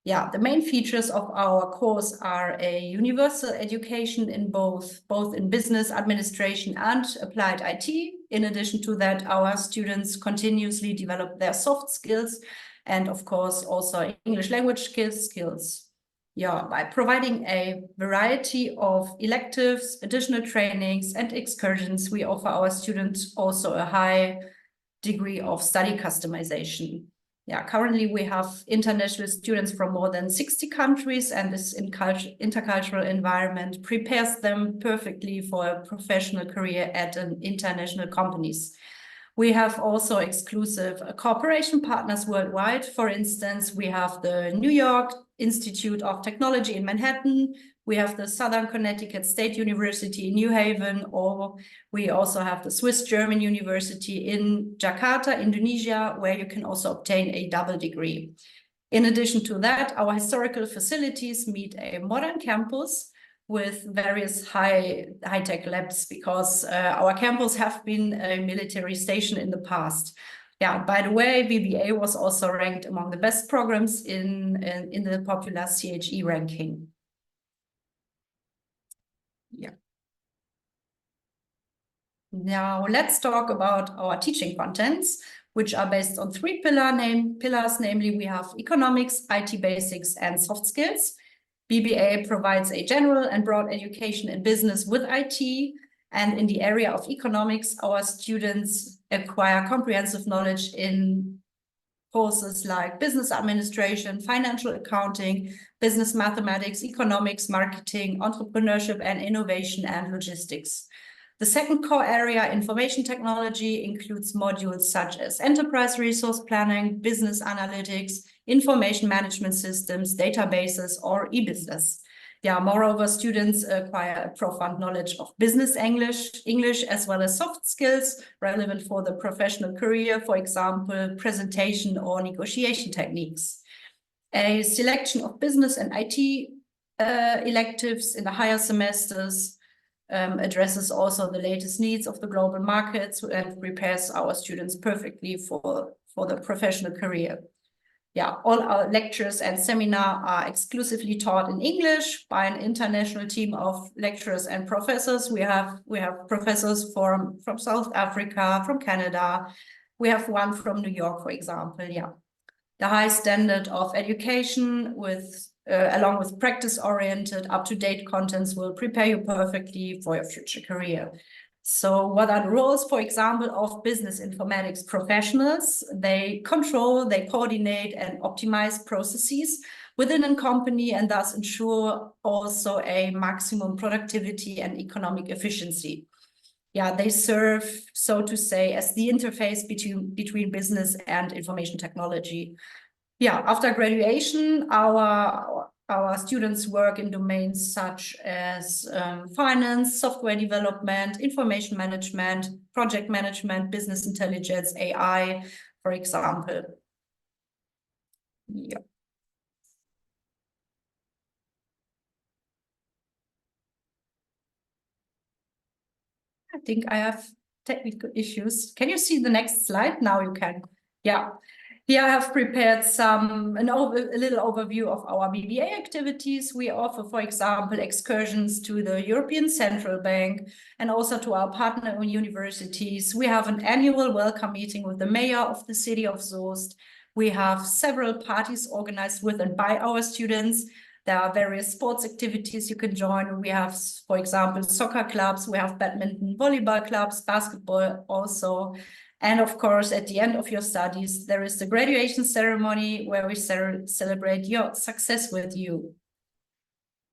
Yeah, the main features of our course are a universal education in both in business administration and applied IT. In addition to that, our students continuously develop their soft skills and of course also English language skills. Yeah, by providing a variety of electives, additional trainings, and excursions, we offer our students also a high degree of study customization. Yeah, currently we have international students from more than 60 countries, and this intercultural environment prepares them perfectly for a professional career at an international companies. We have also exclusive cooperation partners worldwide. For instance, we have the New York Institute of Technology in Manhattan, we have the Southern Connecticut State University in New Haven, or we also have the Swiss-German University in Jakarta, Indonesia, where you can also obtain a double degree. In addition to that, our historical facilities meet a modern campus with various high-tech labs, because our campus have been a military station in the past. Yeah, by the way, BBA was also ranked among the best programs in the popular CHE ranking. Yeah. Now let's talk about our teaching contents, which are based on 3 pillars, namely we have economics, IT basics, and soft skills. BBA provides a general and broad education in business with IT, And in the area of economics, our students acquire comprehensive knowledge in courses like business administration, financial accounting, business mathematics, economics, marketing, entrepreneurship and innovation, and logistics. The second core area, information technology, includes modules such as enterprise resource planning, business analytics, information management systems, databases, or e-business. Yeah, moreover, students acquire a profound knowledge of business English, as well as soft skills relevant for the professional career, for example, presentation or negotiation techniques. A selection of business and IT electives in the higher semesters addresses also the latest needs of the global markets and prepares our students perfectly for the professional career. Yeah, all our lectures and seminars are exclusively taught in English by an international team of lecturers and professors. We have professors from South Africa, from Canada. We have one from New York, for example. Yeah, the high standard of education along with practice-oriented, up-to-date contents will prepare you perfectly for your future career. So what are the roles, for example, of business informatics professionals? They control, they coordinate and optimize processes within a company and thus ensure also a maximum productivity and economic efficiency. Yeah, they serve, so to say, as the interface between business and information technology. Yeah, after graduation, our students work in domains such as finance, software development, information management, project management, business intelligence, AI, for example. Yeah. I think I have technical issues. Can you see the next slide? Now you can. Yeah. Here I have prepared a little overview of our BBA activities. We offer, for example, excursions to the European Central Bank and also to our partner universities. We have an annual welcome meeting with the mayor of the city of Soest. We have several parties organized with and by our students. There are various sports activities you can join. We have, for example, soccer clubs. We have badminton, volleyball clubs, basketball also. And of course, at the end of your studies, there is the graduation ceremony where we celebrate your success with you.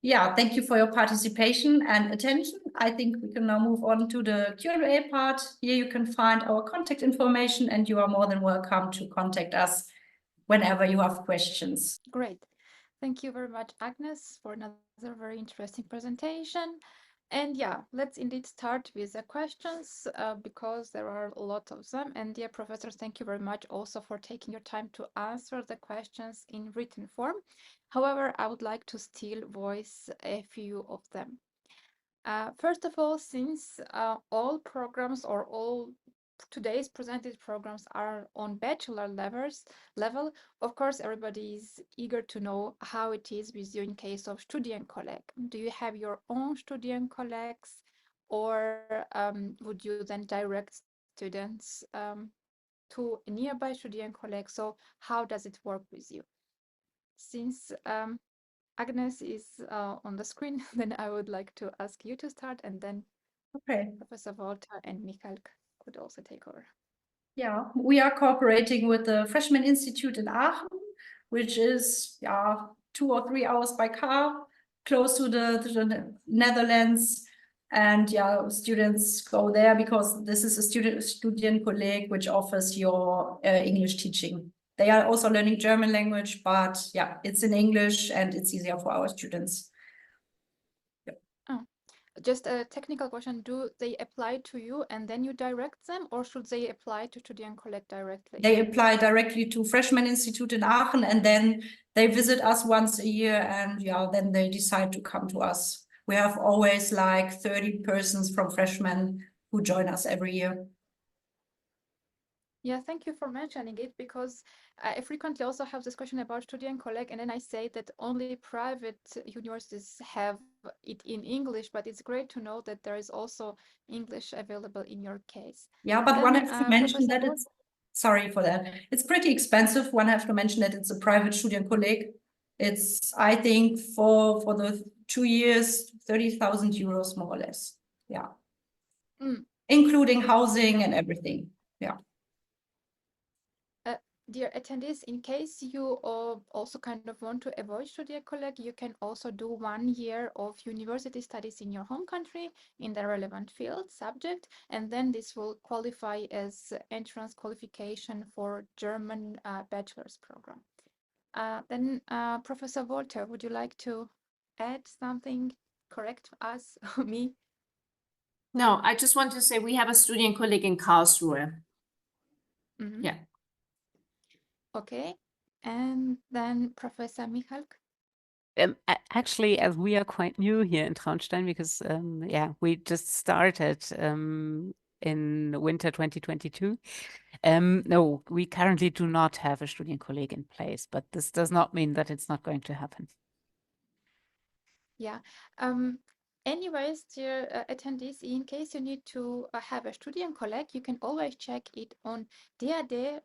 Yeah, thank you for your participation and attention. I think we can now move on to the Q&A part. Here you can find our contact information and you are more than welcome to contact us whenever you have questions. Great. Thank you very much, Agnes, for another very interesting presentation. And yeah, let's indeed start with the questions because there are a lot of them. And dear professors, thank you very much also for taking your time to answer the questions in written form. However, I would like to still voice a few of them. First of all, since all programs or all today's presented programs are on bachelor level, of course, everybody is eager to know how it is with you in case of Studienkolleg. Do you have your own Studienkollegs, or would you then direct students to a nearby Studienkolleg? So how does it work with you? Since Agnes is on the screen, then I would like to ask you to start, and then Professor Walter and Michael could also take over. Yeah, we are cooperating with the Freshman Institute in Aachen, which is 2 or 3 hours by car, close to the Netherlands. And yeah, students go there because this is a Studienkolleg which offers your English teaching. They are also learning German language, but yeah, it's in English and it's easier for our students. Just a technical question, do they apply to you and then you direct them, or should they apply to Studienkolleg directly? They apply directly to Freshman Institute in Aachen and then they visit us once a year and then they decide to come to us. We have always like 30 persons from freshmen who join us every year. Yeah, thank you for mentioning it, because I frequently also have this question about Studienkolleg, and then I say that only private universities have it in English, but it's great to know that there is also English available in your case. Yeah, but one has to mention that it's, sorry for that, it's pretty expensive. One has to mention that it's a private Studienkolleg. It's, I think, for the 2 years, 30,000 euros more or less. Yeah. including housing and everything. Yeah. Dear attendees, in case you also kind of want to avoid Studiekolleg, you can also do 1 year of university studies in your home country in the relevant field subject, and then this will qualify as entrance qualification for German bachelor's program. Then Professor Wolter, would you like to add something, correct us, me? No, I just want to say we have a Studienkolleg in Karlsruhe. Mm-hmm. Yeah. Okay, and then Professor Michalk. Actually, as we are quite new here in Traunstein, because yeah, we just started in winter 2022. No, we currently do not have a Studienkolleg in place, but this does not mean that it's not going to happen. Yeah. Anyways, dear attendees, in case you need to have a Studienkolleg, you can always check it on DAD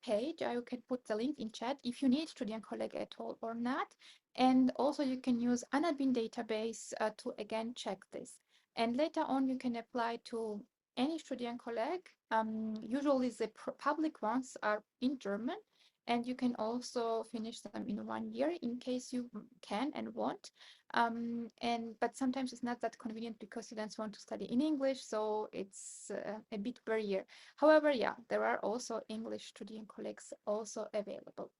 page. I can put the link in chat if you need Studienkolleg at all or not. And also you can use Anabin database to again check this. And later on, you can apply to any Studienkolleg. Usually the public ones are in German, and you can also finish them in 1 year in case you can and want. But sometimes it's not that convenient because students want to study in English, so it's a bit barrier. However, yeah, there are also English Studienkollegs also available.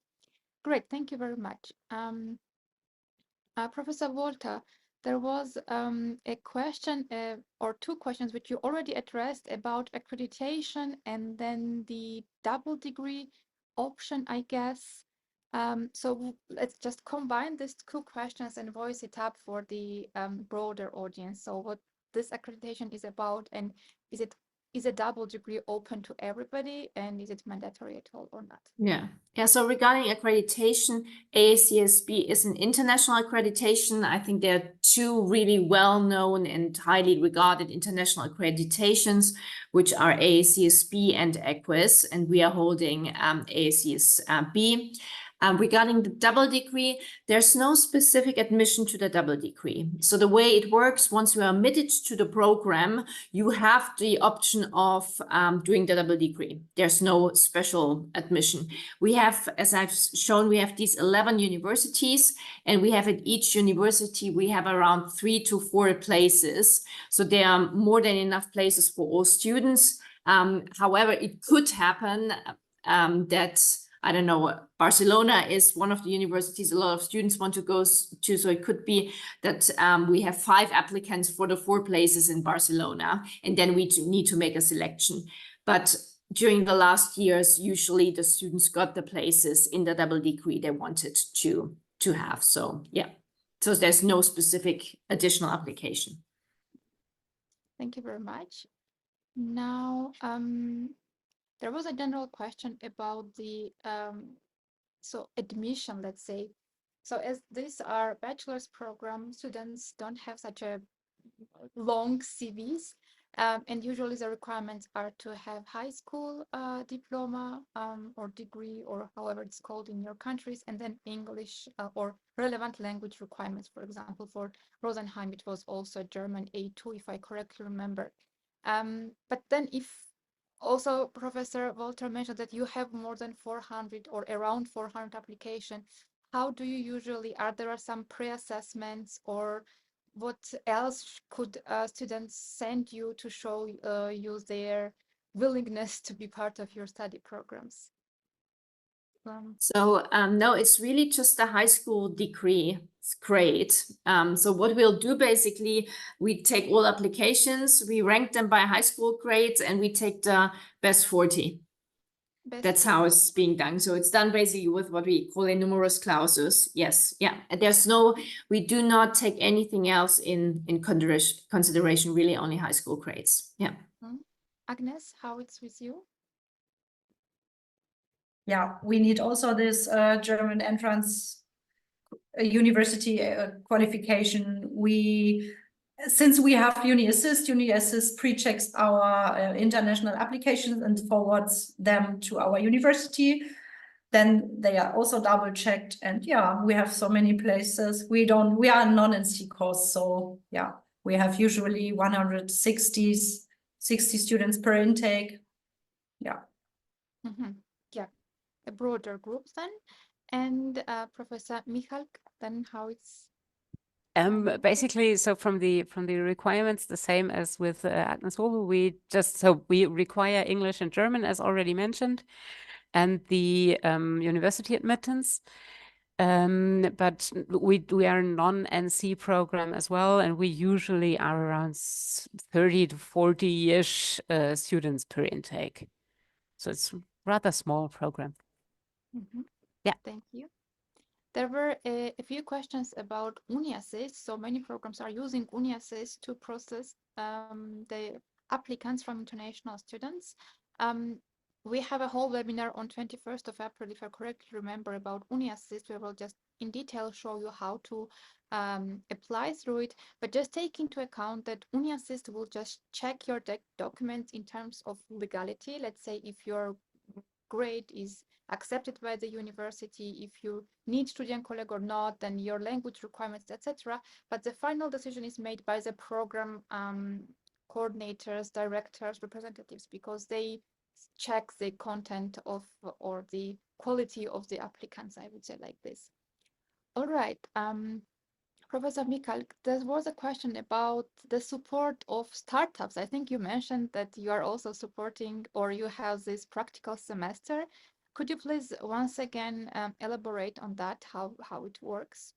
Great, thank you very much. Professor Wolter, there was a question or 2 questions which you already addressed about accreditation and then the double degree option, I guess. So let's just combine these 2 questions and voice it up for the broader audience. So what this accreditation is about, and is a double degree open to everybody, and is it mandatory at all or not? Yeah. So regarding accreditation, AACSB is an international accreditation. I think there are 2 really well-known and highly regarded international accreditations, which are AACSB and EQUIS, and we are holding AACSB. Regarding the double degree, there's no specific admission to the double degree. So the way it works, once you are admitted to the program, you have the option of doing the double degree. There's no special admission. We have, as I've shown, we have these 11 universities, and we have at each university, we have around 3 to 4 places. So there are more than enough places for all students. However, it could happen that, I don't know, Barcelona is one of the universities a lot of students want to go to. So it could be that we have 5 applicants for the 4 places in Barcelona, and then we need to make a selection. But during the last years, usually the students got the places in the double degree they wanted to have. So yeah, so there's no specific additional application. Thank you very much. Now, there was a general question about the admission, let's say. So as these are bachelor's program, students don't have such a long CVs, and usually the requirements are to have high school diploma or degree, or however it's called in your countries, and then English or relevant language requirements. For example, for Rosenheim, it was also German A2, if I correctly remember. But then if also, Professor Wolter mentioned that you have more than 400 or around 400 applications. How do you usually, are there some pre-assessments, or what else could students send you to show you their willingness to be part of your study programs? So no, it's really just a high school degree. It's great. So what we'll do basically, we take all applications, we rank them by high school grades, and we take the best 40. That's how it's being done. So it's done basically with what we call a numerus clausus. Yes, yeah. And we do not take anything else in consideration, really only high school grades. Yeah. Agnes, how it's with you? Yeah, we need also this German entrance university qualification. Since we have UniAssist pre-checks our international applications and forwards them to our university. Then they are also double checked, and yeah, we have so many places. We are non-NC course, so yeah, we have usually 160 60 students per intake. Yeah. Yeah, a broader group then. And Professor Michalk, then how it's Basically, so from the requirements, the same as with Agnes Wohlbe, we require English and German, as already mentioned, and the university admittance. But we are a non-NC program as well, and we usually are around 30 to 40-ish students per intake. So it's a rather small program. Yeah. Thank you. There were a few questions about UniAssist. So many programs are using UniAssist to process the applicants from international students. We have a whole webinar on 21st of April, if I correctly remember, about UniAssist. We will just in detail show you how to apply through it, but just take into account that UniAssist will just check your documents in terms of legality. Let's say if your grade is accepted by the university, if you need student colleague or not, then your language requirements, etc. But the final decision is made by the program coordinators, directors, representatives, because they check the content of or the quality of the applicants, I would say like this. All right. Professor Michalk, there was a question about the support of startups. I think you mentioned that you are also supporting, or you have this practical semester. Could you please once again elaborate on that, how it works?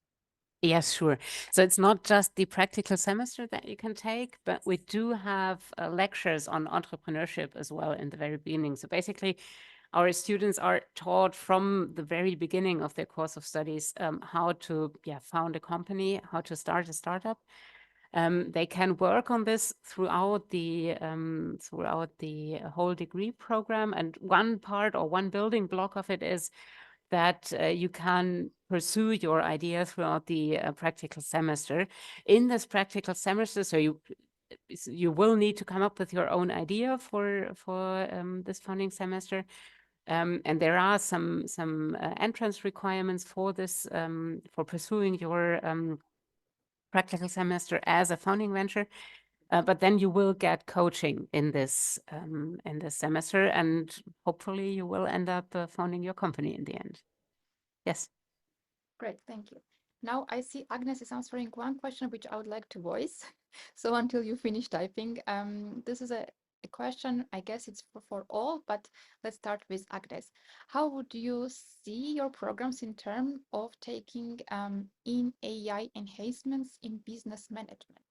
Yes, sure. So it's not just the practical semester that you can take, but we do have lectures on entrepreneurship as well in the very beginning. So basically, our students are taught from the very beginning of their course of studies how to found a company, how to start a startup. They can work on this throughout the whole degree program. And one part or one building block of it is that you can pursue your idea throughout the practical semester. In this practical semester, so you will need to come up with your own idea for this founding semester. And there are some entrance requirements for this, for pursuing your practical semester as a founding venture. But then you will get coaching in this semester, and hopefully you will end up founding your company in the end. Yes. Great, thank you. Now I see Agnes is answering one question which I would like to voice. So until you finish typing, this is a question, I guess it's for all, but let's start with Agnes. How would you see your programs in terms of taking in AI enhancements in business management?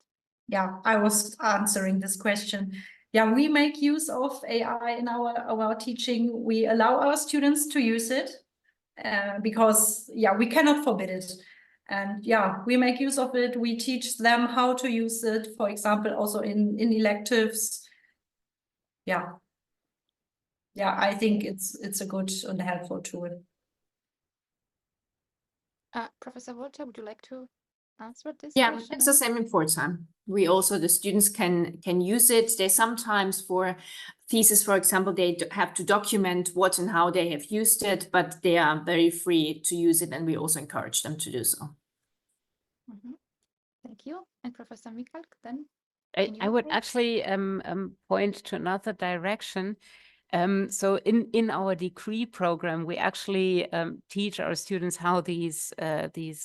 Yeah, I was answering this question. Yeah, we make use of AI in our teaching. We allow our students to use it because, yeah, we cannot forbid it. And yeah, we make use of it. We teach them how to use it, for example, also in electives. Yeah. Yeah, I think it's a good and helpful tool. Professor Wolter, would you like to answer this Yeah, question? it's the same in Pforzheim. We also, the students can use it. They sometimes for thesis, for example, they have to document what and how they have used it, but they are very free to use it, and we also encourage them to do so. Thank you. And Professor Michalk, then? I would actually point to another direction. So in our degree program, we actually teach our students how these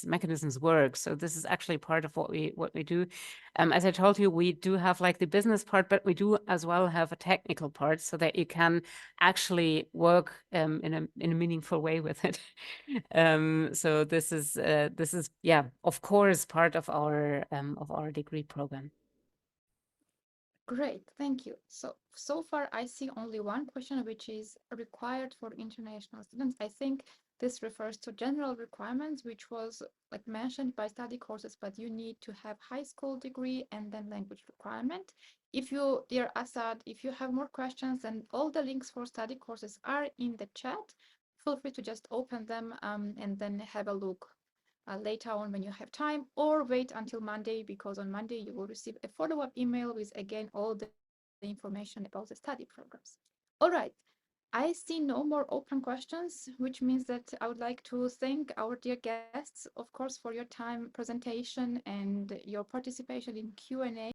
mechanisms work. So this is actually part of what we do. As I told you, we do have like the business part, but we do as well have a technical part so that you can actually work in a meaningful way with it. So this is of course part of our degree program. Great, thank you. So far, I see only one question, which is required for international students. I think this refers to general requirements, which was like mentioned by study courses, but you need to have high school degree and then language requirement. If you, dear Assad, if you have more questions, and all the links for study courses are in the chat, feel free to just open them and then have a look later on when you have time, or wait until Monday, because on Monday you will receive a follow-up email with again all the information about the study programs. All right, I see no more open questions, which means that I would like to thank our dear guests, of course, for your time, presentation, and your participation in Q&A.